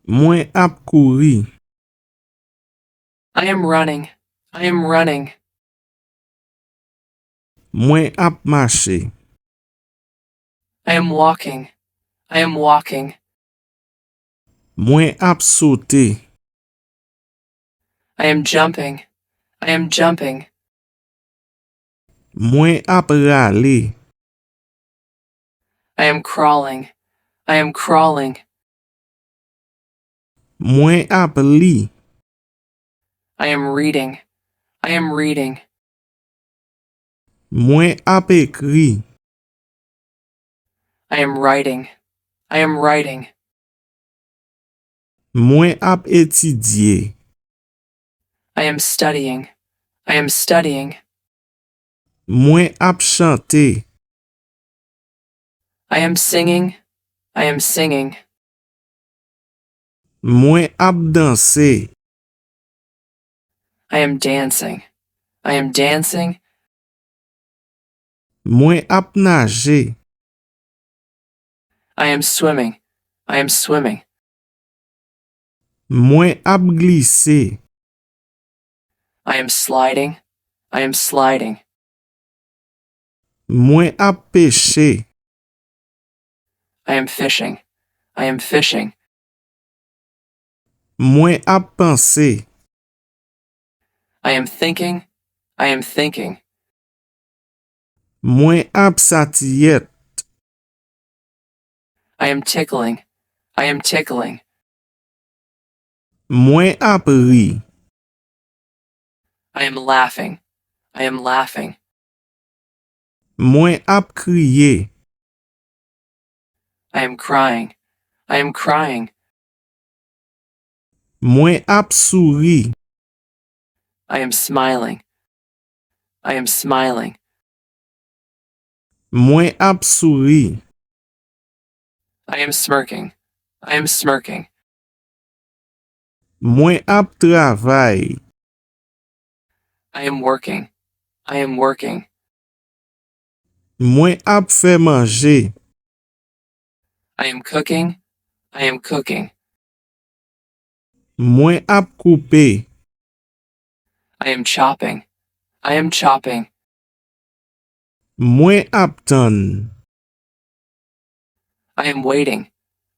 Mwen ap kouri. I am running. I am running. Mwen ap mache. I am walking. I am walking. Mwen ap sote. I am jumping. I am jumping. Mwen ap rale. I am crawling. I am crawling. Mwen ap li. I am reading. I am reading. Mwen ap ekri. I am writing. I am writing. Mwen ap etidye. I am studying. I am studying. Mwen ap chante. I am singing. I am singing. Mwen ap danse. I am dancing. I am dancing. Mwen ap nage. I am swimming. I am swimming. Mwen ap glisse. I am sliding. I am sliding. Mwen ap peche. I am fishing. I am fishing. Mwen ap panse. I am thinking. I am thinking. Mwen ap satiyet. I am tickling. I am tickling. Mwen ap ri. I am laughing. I am laughing. Mwen ap kriye. I am crying. I am crying. Mwen ap souri. I am smiling. I am smiling. Mwen ap souri. I am smirking. I am smirking. Mwen ap travay. I am working. I am working. Mwen ap fè manje. I am cooking. I am cooking. Mwen ap koupe. I am chopping. I am chopping. Mwen ap tan. I am waiting.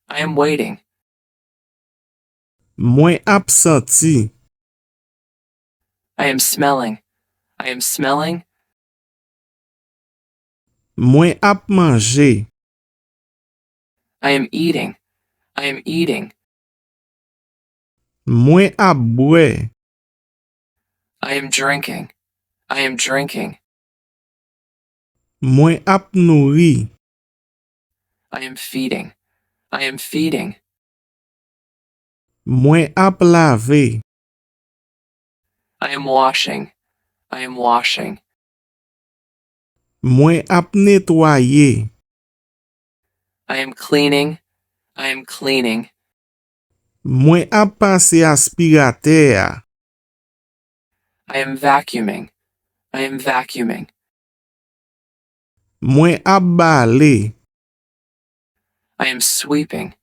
I am waiting. Mwen ap santi. I am smelling. I am smelling. Mwen ap manje. I am eating. I am eating. Mwen ap bwe. I am drinking. I am drinking. Mwen ap nouri. I am feeding. I am feeding. Mwen ap lave. I am washing. I am washing. Mwen ap netwaye. I am cleaning. I am cleaning. Mwen ap pase aspirateur. I am vacuuming. I am vacuuming. Mwen ap bale. I am sweeping.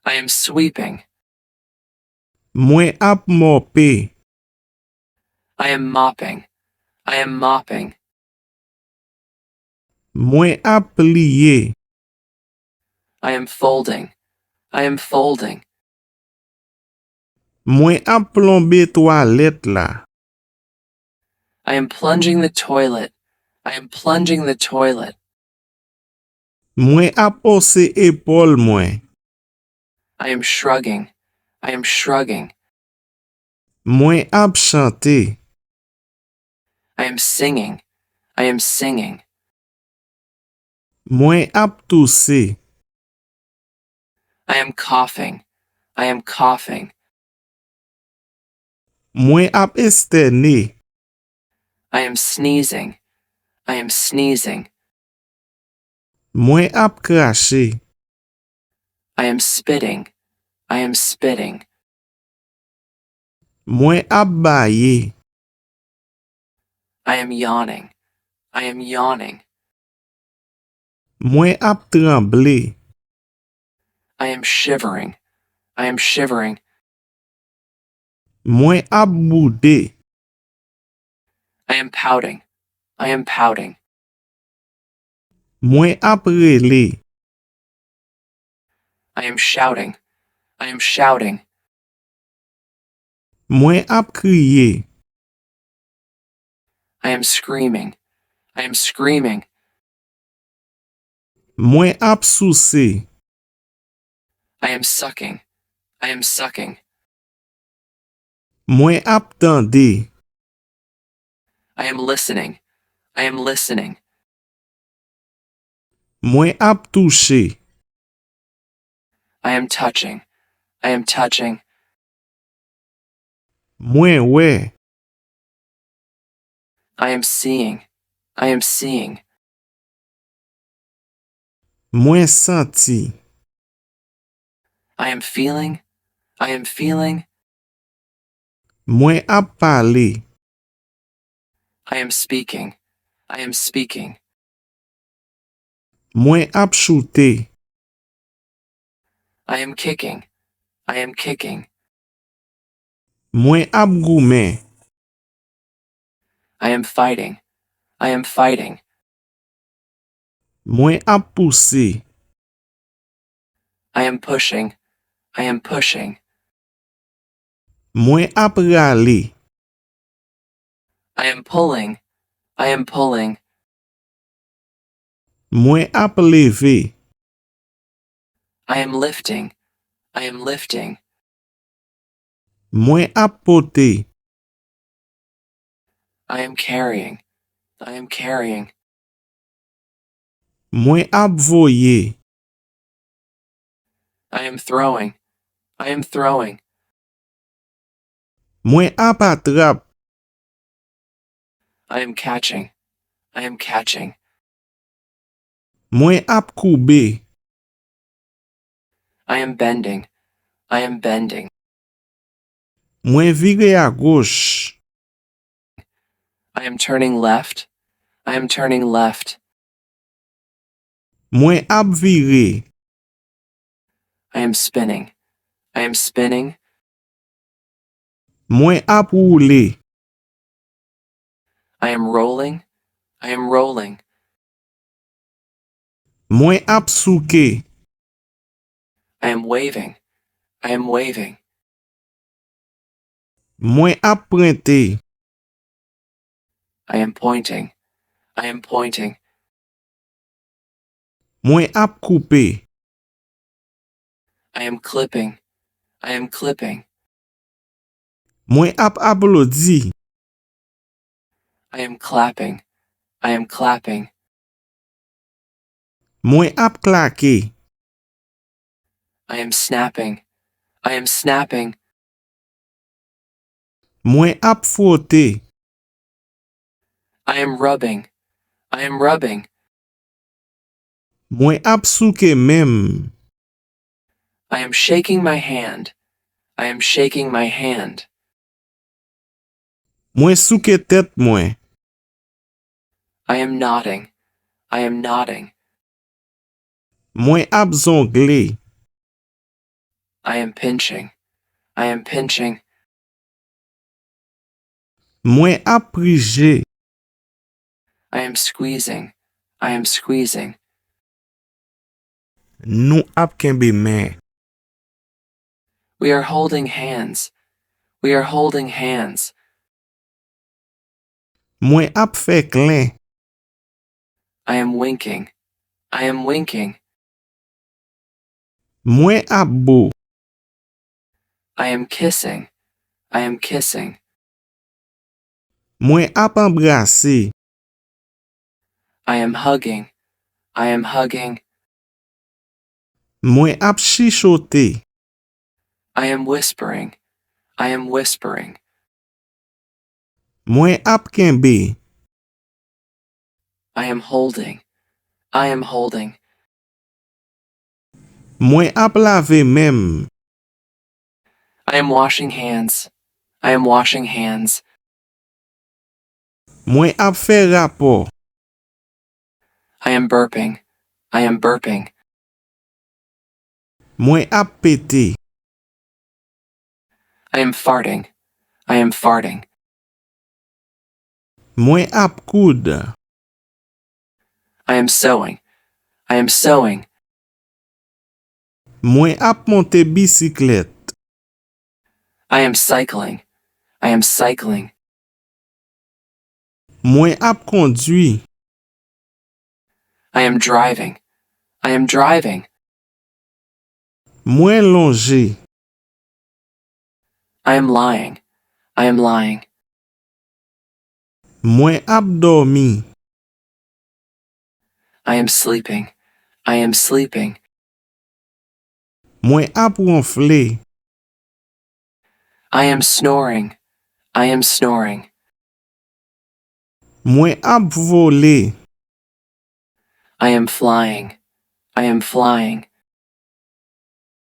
I am sweeping. Mwen ap mope. I am mopping. I am mopping. Mwen ap pliye. I am folding. I am folding. Mwen ap plombe toalet la. I am plunging the toilet. I am plunging the toilet. Mwen ap ose epol mwen. I am shrugging. I am shrugging. Mwen ap chante. I am singing. I am singing. Mwen ap tousse. I am coughing. I am coughing. Mwen ap estene. I am sneezing. I am sneezing. Mwen ap krashe. I am spitting. I am spitting. Mwen ap baye. I am yawning. I am yawning. Mwen ap tremble. I am shivering. I am shivering. Mwen ap boude. I am pouting. I am pouting. Mwen ap rele. I am shouting. I am shouting. Mwen ap kriye. I am screaming. I am screaming. Mwen ap souse. I am sucking. I am sucking. Mwen ap tende. I am listening. I am listening. Mwen ap touche. I am touching. I am touching. Mwen we. I am seeing. I am seeing. Mwen santi. I am feeling. I am feeling. Mwen ap pale. I am speaking. I am speaking. Mwen ap choute. I am kicking. I am kicking. Mwen ap goumen. I am fighting. I am fighting. Mwen ap pousse. I am pushing. I am pushing. Mwen ap rale. I am pulling. I am pulling. Mwen ap leve. I am lifting. I am lifting. Mwen ap pote. I am carrying. I am carrying. Mwen ap voye. I am throwing. I am throwing. Mwen ap atrap. I am catching. I am catching. Mwen ap koube. I am bending. I am bending. Mwen vire a gauche. I am turning left. I am turning left. Mwen ap vire. I am spinning. I am spinning. Mwen ap roule. I am rolling. I am rolling. Mwen ap souke. I am waving. I am waving. Mwen ap prente. I am pointing. I am pointing. Mwen ap coupe. I am clipping. I am clipping. Mwen ap aplodi. I am clapping. I am clapping. Mwen ap klake. I am snapping. I am snapping. Mwen ap frote. I am rubbing. I am rubbing. Mwen ap souke mem. I am shaking my hand. I am shaking my hand. Mwen souke tet mwen. I am nodding. I am nodding. Mwen ap zongle. I am pinching. I am pinching. Mwen ap prije. I am squeezing. I am squeezing. Nou ap kenbe men. We are holding hands. We are holding hands. Mwen ap fe klen. I am winking. I am winking. Mwen ap bo. I am kissing. I am kissing. Mwen ap embrase. I am hugging. I am hugging. Mwen ap chichote. I am whispering. I am whispering. Mwen ap kenbe. I am holding. I am holding. Mwen ap lave mem. I am washing hands. I am washing hands. Mwen ap fe rapor. I am burping. I am burping. Mwen ap pete. I am farting. I am farting. Mwen ap koud. I am sewing. I am sewing. Mwen ap monte bisiklet. I am cycling. I am cycling. Mwen ap kondwi. I am driving. I am driving. Mwen longe. I am lying. I am lying. Mwen ap dormi. I am sleeping. I am sleeping. Mwen ap ronfle. I am snoring. I am snoring. Mwen ap vole. I am flying. I am flying.